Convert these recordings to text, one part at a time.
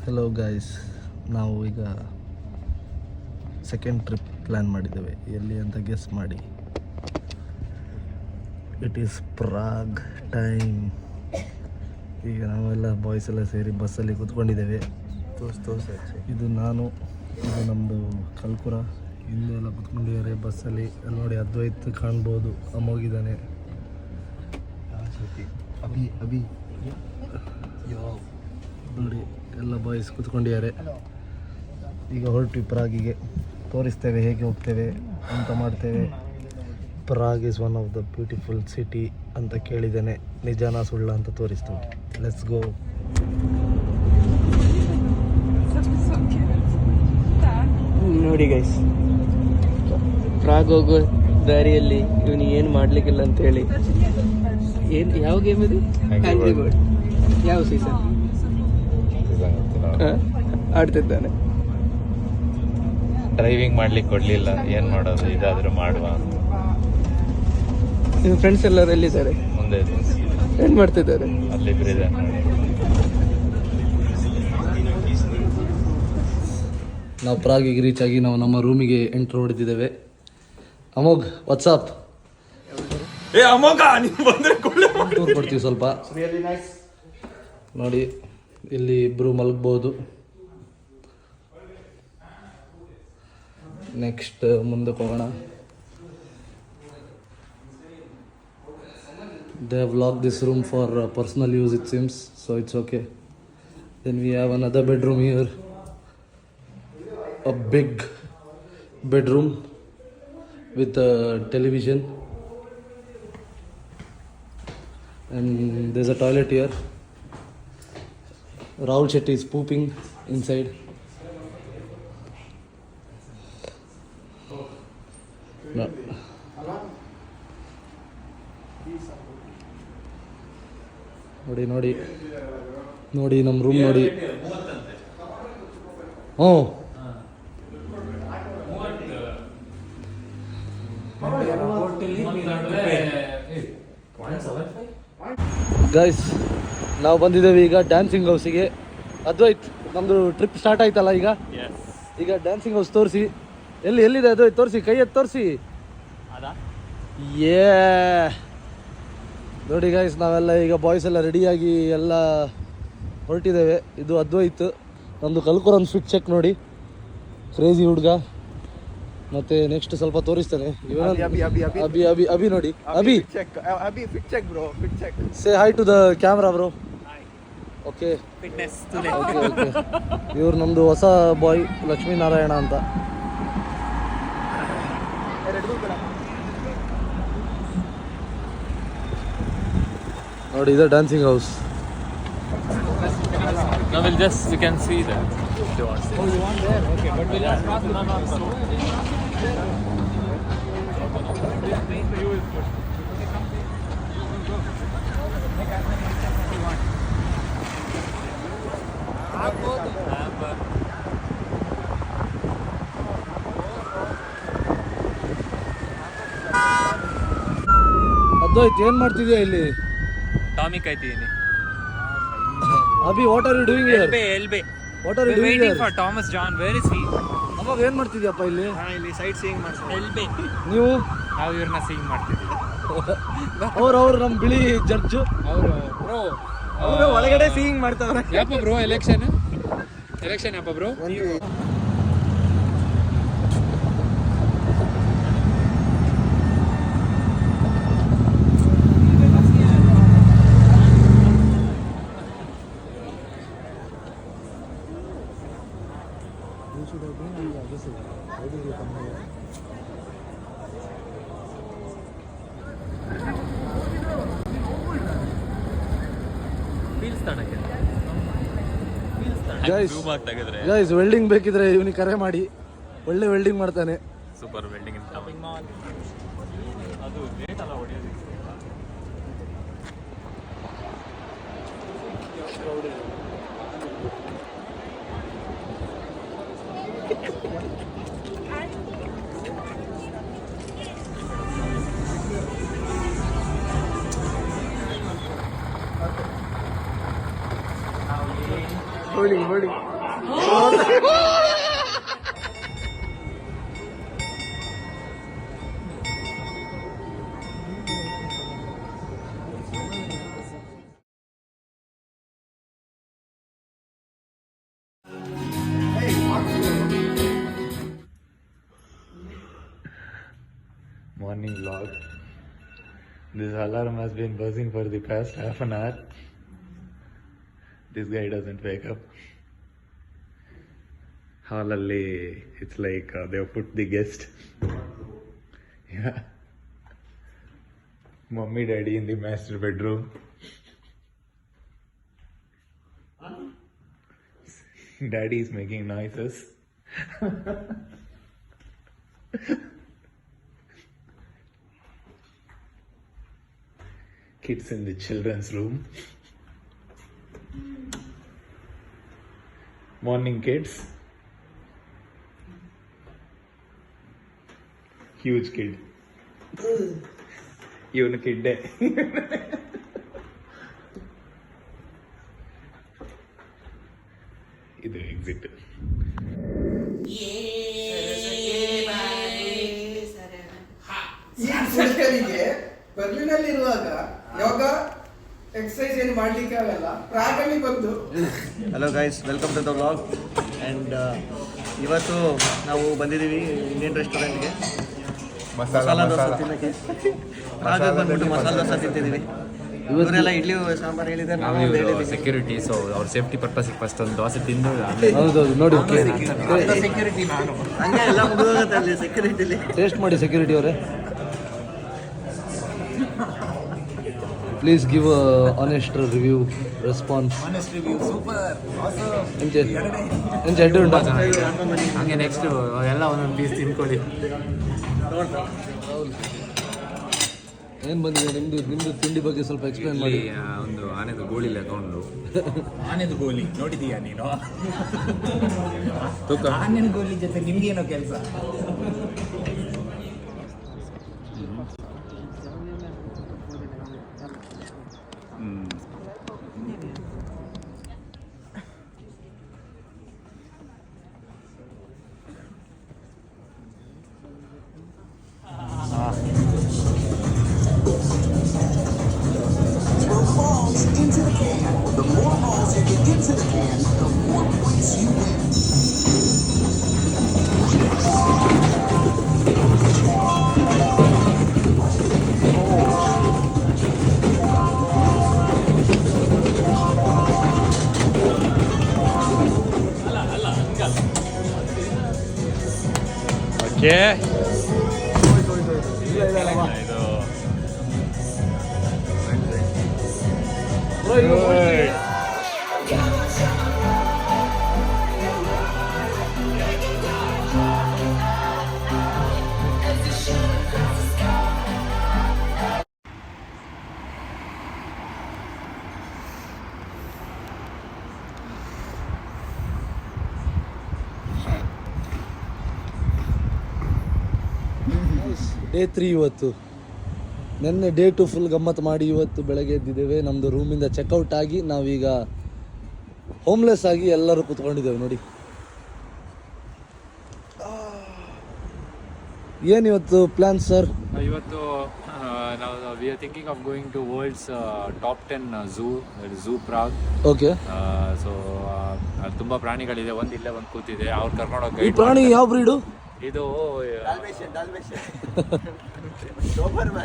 Hello guys, ನಾವು ಈಗ second trip plan ಮಾಡಿದ್ದೇವೆ. ಎಲ್ಲಿ ಅಂತ ಗೆಸ್ ಮಾಡಿ. It is Prague time. ಈಗ ನಾವೆಲ್ಲ ಬಾಯ್ಸ್ ಎಲ್ಲ ಸೇರಿ ಬಸ್ಸಲ್ಲಿ ಕೂತ್ಕೊಂಡಿದ್ದೇವೆ. ಇದು ನಾನು, ಇದು ನಮ್ಮದು ಕಲ್ಕುರ. ಹಿಂದೆ ಎಲ್ಲ ಕೂತ್ಕೊಂಡಿದ್ದಾರೆ ಬಸ್ಸಲ್ಲಿ. ಅಲ್ಲಿ ನೋಡಿ ಅದ್ವೈತ್ ಕಾಣ್ಬೋದು, ಅಮೋಗಿದ್ದಾನೆ. ಅಭಿ ನೋಡಿ ಎಲ್ಲ ಬಾಯ್ಸ್ ಕೂತ್ಕೊಂಡಿದ್ದಾರೆ. ಈಗ ಹೊರಟ್ವಿ ಪ್ರಾಗಿಗೆ. ತೋರಿಸ್ತೇವೆ ಹೇಗೆ ಹೋಗ್ತೇವೆ ಅಂತ ಮಾಡ್ತೇವೆ. Prague is one of the beautiful city ಅಂತ ಕೇಳಿದ್ದೇನೆ. ನಿಜಾನ ಸುಳ್ಳ ಅಂತ ತೋರಿಸ್ತೇವೆ. Let's go. ನೋಡಿ ಗೈಸ್, ಪ್ರಾಗ್ ಹೋಗೋ ದಾರಿಯಲ್ಲಿ ಇವನಿಗೆ ಏನು ಮಾಡ್ಲಿಕ್ಕಿಲ್ಲ ಅಂತ ಹೇಳಿ ಯಾವ ಗೇಮ್ ಇದು? Angry bird. ಯಾವ ಸೀಸನ್ ಆಡ್ತಿದ್ದಾನೆ. ಡ್ರೈವಿಂಗ್ ಮಾಡ್ಲಿಕ್ಕೆ ಕೊಡ್ಲಿಲ್ಲ, ಏನ್ ಮಾಡೋದು, ಇದಾದ್ರೂ ಮಾಡುವ. ನಿಮ್ಮ ಫ್ರೆಂಡ್ಸ್ ಎಲ್ಲರೂ ಎಲ್ಲಿದ್ದಾರೆ? ಮುಂದೆ ಏನ್ ಮಾಡ್ತಿದ್ದಾರೆ? ಅಲ್ಲಿಬ್ರು ಇದ್ದಾರೆ. ನಾವು ಪ್ರಾಗಿಗೆ ರೀಚ್ ಆಗಿ ನಾವು ನಮ್ಮ ರೂಮಿಗೆ ಎಂಟ್ರ್ ಹೊಡೆದಿದ್ದೇವೆ. ಅಮೋಘ್, ವಾಟ್ಸಾಪ್ ಟೂರ್ ಕೊಡ್ತೀವಿ ಸ್ವಲ್ಪ. ನೋಡಿ ಇಲ್ಲಿ ಇಬ್ಬರು ಮಲಗ್ಬೋದು. ನೆಕ್ಸ್ಟ್ ಮುಂದಕ್ಕೆ ಹೋಗೋಣ. They have locked this room for personal use, it seems, so it's okay. Then we have another bedroom here, a big bedroom with a television, and there's a toilet here. Rahul Shetty is pooping inside. No. ನೋಡಿ ನೋಡಿ ನೋಡಿ ನಮ್ಮ room ನೋಡಿ. ಹ್ಞೂ, guys ನಾವು ಬಂದಿದ್ದೇವೆ ಈಗ dancing ಹೌಸಿಗೆ. Advait, ನಮ್ಮದು ಟ್ರಿಪ್ ಸ್ಟಾರ್ಟ್ ಆಯ್ತಲ್ಲ ಈಗ ಡ್ಯಾನ್ಸಿಂಗ್ ಹೌಸ್ ತೋರಿಸಿ. ಎಲ್ಲಿದೆ ಅದ್ವೈತ್? ತೋರಿಸಿ, ಕೈ ಎತ್ತು ತೋರಿಸಿ. ಏ ನೋಡಿ ಗೈಸ್, ನಾವೆಲ್ಲ ಈಗ ಬಾಯ್ಸ್ ಎಲ್ಲ ರೆಡಿಯಾಗಿ ಎಲ್ಲ ಹೊರಟಿದ್ದೇವೆ. ಇದು ಅದ್ವೈತ್, ನಮ್ಮದು ಕಲ್ಕುರನ್ ಫಿಟ್ ಚೆಕ್ ನೋಡಿ, ಕ್ರೇಜಿ ಹುಡುಗ. ಮತ್ತೆ ನೆಕ್ಸ್ಟ್ ಸ್ವಲ್ಪ ತೋರಿಸ್ತೇನೆ. ಅಭಿ ನೋಡಿ, Abhi say hi to the camera bro. Okay, okay. ಇವ್ರು ನಮ್ಮದು ಹೊಸ ಬಾಯ್ ಲಕ್ಷ್ಮೀನಾರಾಯಣ ಅಂತ. ನೋಡಿ, ಇದೆ dancing house. No, you can see that. If you want. Oh, you want there? Okay, but we'll just pass the Advait, ಏನ್ ಮಾಡ್ತಿದ್ಯಾ ಇಲ್ಲಿ? ಟಾಮಿಕ್ ಆಯ್ತಿದ್ದೀನಿ. Abhi, what are you doing here? ಎಲ್ಬೆ. What are you doing here? For Thomas John. Where is he? ಅವಾಗ ಏನ್ ಮಾಡ್ತಿದ್ಯಪ್ಪ ಇಲ್ಲಿ? ಇಲ್ಲಿ ಸೈಟ್ ಸೀಯಿಂಗ್ ಮಾಡ್ತಾರೆ. ಎಲ್ಬೆ. ನೀವು ನಾವು ಇವ್ರನ್ನ ಸೀಯಿಂಗ್ ಮಾಡ್ತಿದ್ದೀವಿ. ಅವ್ರು ನಮ್ಮ ಬಿಳಿ ಜಡ್ಜು. ಅವರು ಒಳಗಡೆ ಸೀಯಿಂಗ್ ಮಾಡ್ತಾವ್ರೆ. ಯಾಪ ಬ್ರೋ ಎಲೆಕ್ಷನ್ ಯಾಪ ಬ್ರೋ? ಗೈಸ್, ವೆಲ್ಡಿಂಗ್ ಬೇಕಿದ್ರೆ ಇವನಿಗೆ ಕರೆ ಮಾಡಿ, ಒಳ್ಳೆ ವೆಲ್ಡಿಂಗ್ ಮಾಡ್ತಾನೆ. ಸೂಪರ್ ವೆಲ್ಡಿಂಗ್ ಅಂತ. ಅದು ಲೇಟ್ ಅಲ್ಲ ಹೊಡೆಯೋದು. ನೋಡಿ Morning vlog. This alarm has been buzzing for the past half an hour. This guy doesn't wake up. Hallally, it's like they've put the guest. Yeah. Mummy, daddy in the master bedroom. Daddy is making noises. Kids in the children's room. Morning, kids. Huge kid. Even a kid. ಇದು exit. ಬರ್ಲಿನಲ್ಲಿರುವಾಗ ಯೋಗ exercise ಏನು ಮಾಡ್ಲಿಕ್ಕೆ ಆಗಲ್ಲ, ಪ್ರಾಗಲ್ಲಿ ಬಂದು. Hello guys, welcome to the vlog. And ಇವತ್ತು ನಾವು ಬಂದಿದ್ದೀವಿ ಇಂಡಿಯನ್ ರೆಸ್ಟೋರೆಂಟ್ಗೆ ಮಸಾಲ ದೋಸೆ ತಿನ್ನೋಕ್ಕೆ. ಪ್ರಾಗ ಬಂದ್ಬಿಟ್ಟು ಮಸಾಲ ದೋಸೆ ತಿಂತಿದ್ದೀವಿ. ಇವರೆಲ್ಲ ಇಡ್ಲಿ ಸಾಂಬಾರು ಹೇಳಿದ್ದಾರೆ, ನಾವು ಹೇಳಿದ್ದೀವಿ. ಸೆಕ್ಯೂರಿಟಿ, ಸೊ ಅವ್ರ ಸೇಫ್ಟಿ ಪರ್ಪಸ್ಗೆ ಫಸ್ಟ್ ಒಂದು ದೋಸೆ ತಿಂದು ಹೌದೌದು ನೋಡಿ ಸೆಕ್ಯೂರಿಟಿ ನಾನು ಹಂಗೆ ಎಲ್ಲ ಮುಗಿದೋಗುತ್ತೆ ಅಲ್ಲಿ ಸೆಕ್ಯೂರಿಟಿಲಿ. ಟೇಸ್ಟ್ ಮಾಡಿ ಸೆಕ್ಯೂರಿಟಿ ಅವರೇ, please give honest review response. ಎಂಚ ಎಡ್ಡು ಉಂಟಾ? ಹಂಗೆ ನೆಕ್ಸ್ಟ್ ಎಲ್ಲ ಒಂದೊಂದು ಪೀಸ್ ತಿನ್ಕೊಳ್ಳಿ. ಏನು ಬಂದಿದೆ ನಿಮ್ಮದು ತಿಂಡಿ ಬಗ್ಗೆ ಸ್ವಲ್ಪ ಎಕ್ಸ್ಪ್ಲೇನ್ ಮಾಡಿ. ಒಂದು ಆನೆದು ಗೋಳಿಲೆ ತಗೊಂಡು ಆನೆದು ಗೋಲಿ ನೋಡಿದೀಯಾ ನೀನು? ತೂಕ ಆನೆನ ಗೋಲಿ ಜೊತೆ ನಿಮ್ಗೇನೋ ಕೆಲಸ? ಓಕೆ. ಡೇ 3 ಇವತ್ತು. ನೆನ್ನೆ ಡೇ 2 ಫುಲ್ ಗಮ್ಮತ್ತು ಮಾಡಿ ಇವತ್ತು ಬೆಳಗ್ಗೆ ಎದ್ದಿದ್ದೇವೆ. ನಮ್ಮದು ರೂಮಿಂದ ಚೆಕ್ಔಟ್ ಆಗಿ ನಾವೀಗ ಹೋಮ್ಲೆಸ್ ಆಗಿ ಎಲ್ಲರೂ ಕೂತ್ಕೊಂಡಿದ್ದೇವೆ ನೋಡಿ. ಏನು ಇವತ್ತು ಪ್ಲ್ಯಾನ್ ಸರ್? ಇವತ್ತು ನಾವು we are thinking of going to world's top 10 zoo Prague. Okay. So ತುಂಬ ಪ್ರಾಣಿಗಳಿದೆ, ಒಂದು ಇಲ್ಲೇ ಒಂದು ಕೂತಿದೆ, ಅವ್ರು ಕರ್ಕೊಂಡೋಗಿ ಈ ಗೈಡ್ ಪ್ರಾಣಿ ಯಾವ ಬ್ರೀಡು? ಇದು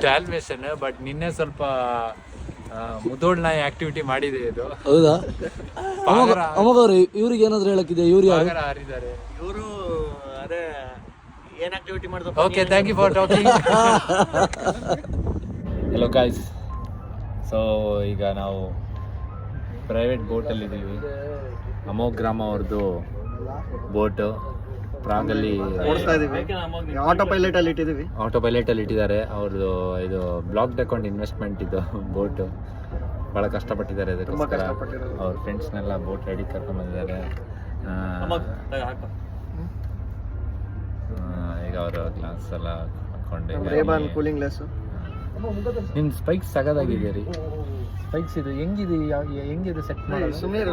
ಡ್ಯಾಲ್ಮೇಷನ್. ಬಟ್ ನಿನ್ನೆ ಸ್ವಲ್ಪ ಮುದೋಳ್ ನಾಯಿ ಆಕ್ಟಿವಿಟಿ ಮಾಡಿದೆ ಇದು. ಹೌದಾ? ಅಮ್ಮಗವ್ರಿ ಇವ್ರಿಗೆ ಏನಾದ್ರು ಹೇಳಕ್ಕಿದೆ? ಇವ್ರು ಯಾರು? ಸಾಗರ ಹಾರಿದ್ದಾರೆ ಇವರು. ಅದೇ ಏನು ಆಕ್ಟಿವಿಟಿ ಮಾಡಿದ್ರು. Okay, thank you for talking. Hello guys, so ಈಗ ನಾವು ಪ್ರೈವೇಟ್ ಬೋಟಲ್ಲಿದ್ದೀವಿ. ಅಮೋಗ್ರಾಮ ಅವ್ರದ್ದು ಬೋಟು ಪ್ರಾಗಲ್ಲಿ ಓಡಿಸ್ತಾ ಇದೀವಿ. ಆಟೋ ಪೈಲಟ್ ಅಲ್ಲಿ ಇಟ್ಟಿದ್ದೀವಿ. ಆಟೋ ಪೈಲಟಲ್ಲಿ ಇಟ್ಟಿದ್ದಾರೆ. ಅವ್ರದ್ದು ಇದು ಬ್ಲಾಕ್ಡ್ ಅಕೌಂಟ್ ಇನ್ವೆಸ್ಟ್ಮೆಂಟ್ ಇದು ಬೋಟು. ಭಾಳ ಕಷ್ಟಪಟ್ಟಿದ್ದಾರೆ ಅದಕ್ಕೋಸ್ಕರ. ಅವ್ರ ಫ್ರೆಂಡ್ಸ್ನೆಲ್ಲ ಬೋಟ್ ರೈಡಿಗೆ ಕರ್ಕೊಂಡ್ಬಂದಿದ್ದಾರೆ. ಈಗ ಅವರು ಗ್ಲಾಸ್ ಎಲ್ಲ ಹಾಕೊಂಡು ಕೂಲಿಂಗ್ ಗ್ಲಾಸ್. ನಿಮ್ಮ ಸ್ಪೈಕ್ಸ್ ಸಗದಾಗಿದೆ ರೀ. ಸ್ಪೈಕ್ಸ್ ಇದು ಹೆಂಗಿದೆ ಸೆಟ್ ಮಾಡಿ? ಸುಮ್ಮನೆ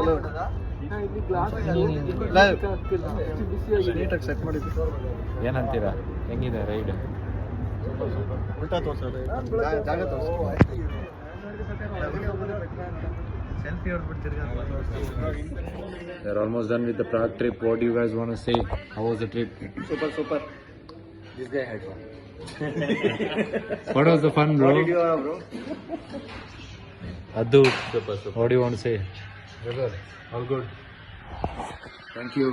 ನೀಟಾಗಿ ಸೆಟ್ ಮಾಡಿದ್ದು. ಏನಂತೀರಾ, ಹೆಂಗಿದೆ ರೈಡ್? ಉಲ್ಟಾ ತೋರ್ಸೋದು ಜಾಗ ತೋರಿಸಿ selfie ಹೊಡ್ಬಿಡ್ತೀರಿ. We're almost done with the Prague trip. What do you guys want to say? How was the trip? Super. This guy had fun. What was the fun, bro? What did you have, bro? Addu, what do you want to say? All good. Thank you.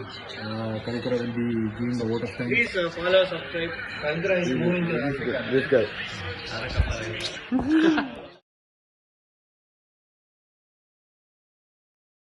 Kanikara will be giving the vote of thanks. Please follow, subscribe. Kankara is moving to This guy.